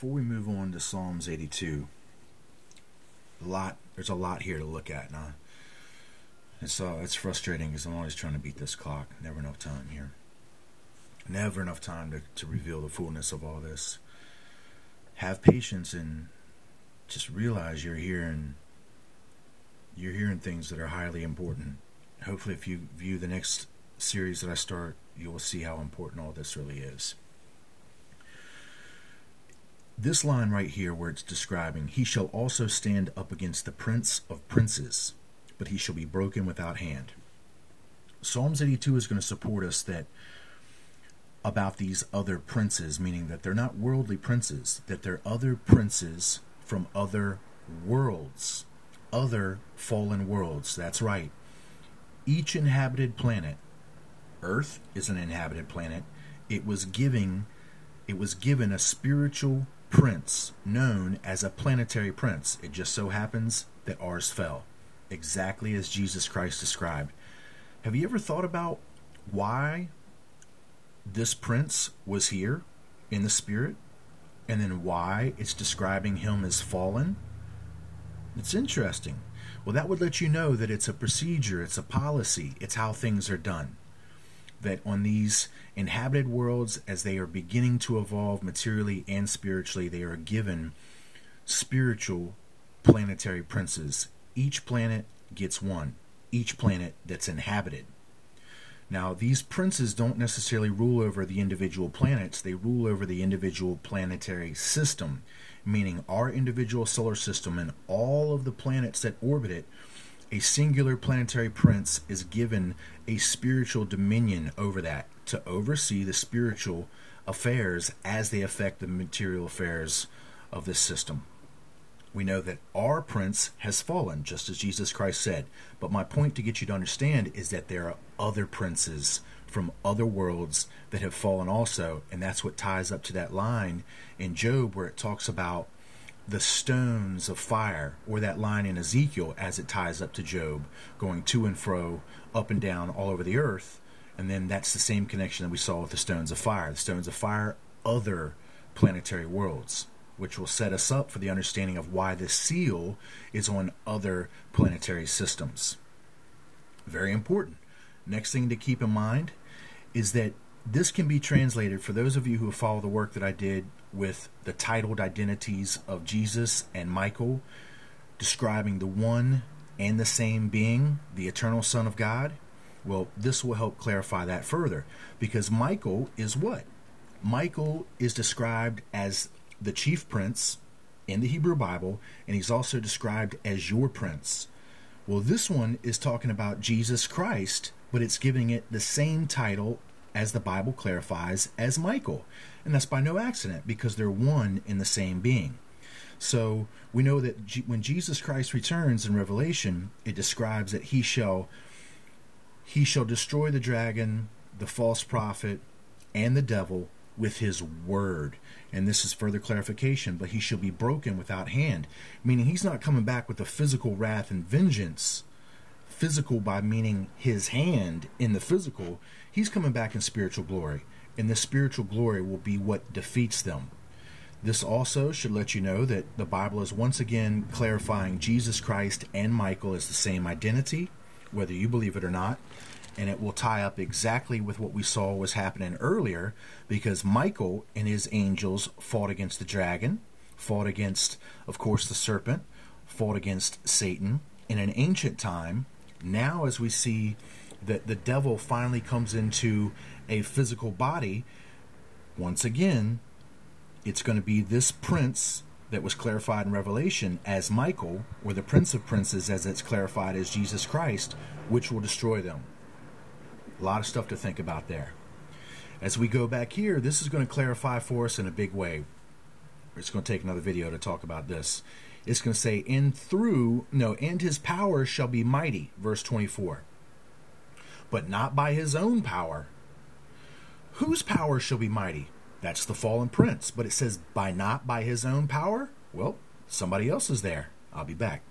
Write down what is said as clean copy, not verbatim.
before we move on to Psalms 82, there's a lot here to look at now. It's frustrating because I'm always trying to beat this clock. Never enough time here. Never enough time to reveal the fullness of all this. Have patience and just realize you're hearing things that are highly important. Hopefully, if you view the next series that I start, you will see how important all this really is. This line right here where it's describing, he shall also stand up against the prince of princes, but he shall be broken without hand. Psalms 82 is going to support us that about these other princes, meaning that they're not worldly princes, that they're other princes from other worlds, other fallen worlds. That's right. Each inhabited planet, Earth is an inhabited planet, it was given a spiritual prince known as a planetary prince. It just so happens that ours fell, exactly as Jesus Christ described. Have you ever thought about why this prince was here in the spirit, and then why it's describing him as fallen? It's interesting. Well, that would let you know that it's a procedure, it's a policy, it's how things are done. That on these inhabited worlds, as they are beginning to evolve materially and spiritually, they are given spiritual planetary princes. Each planet gets one. Each planet that's inhabited. Now, these princes don't necessarily rule over the individual planets. They rule over the individual planetary system, meaning our individual solar system and all of the planets that orbit it. A singular planetary prince is given a spiritual dominion over that, to oversee the spiritual affairs as they affect the material affairs of this system. We know that our prince has fallen, just as Jesus Christ said. But my point to get you to understand is that there are other princes from other worlds that have fallen also. And that's what ties up to that line in Job where it talks about the stones of fire, or that line in Ezekiel as it ties up to Job, going to and fro, up and down all over the earth. And then that's the same connection that we saw with the stones of fire. The stones of fire, other planetary worlds, which will set us up for the understanding of why the seal is on other planetary systems. Very important. Next thing to keep in mind is that this can be translated, for those of you who follow the work that I did with the titled identities of Jesus and Michael, describing the one and the same being, the eternal Son of God. Well, this will help clarify that further, because Michael is what? Michael is described as the chief prince in the Hebrew Bible, and he's also described as your prince. Well, this one is talking about Jesus Christ, but it's giving it the same title as the Bible clarifies as Michael. And that's by no accident, because they're one in the same being. So we know that when Jesus Christ returns in Revelation, it describes that he shall destroy the dragon, the false prophet, and the devil with his word. And this is further clarification, but he shall be broken without hand, meaning he's not coming back with a physical wrath and vengeance. Physical by meaning his hand in the physical. He's coming back in spiritual glory, and this spiritual glory will be what defeats them. This also should let you know that the Bible is once again clarifying Jesus Christ and Michael as the same identity, whether you believe it or not. And it will tie up exactly with what we saw was happening earlier, because Michael and his angels fought against the dragon, fought against, of course, the serpent, fought against Satan in an ancient time. Now, as we see that the devil finally comes into a physical body, once again, it's going to be this prince that was clarified in Revelation as Michael, or the Prince of Princes as it's clarified as Jesus Christ, which will destroy them. A lot of stuff to think about there. As we go back here, this is going to clarify for us in a big way. It's going to take another video to talk about this. It's going to say, and his power shall be mighty, verse 24. But not by his own power. Whose power shall be mighty? That's the fallen prince. But it says, not by his own power? Well, somebody else is there. I'll be back.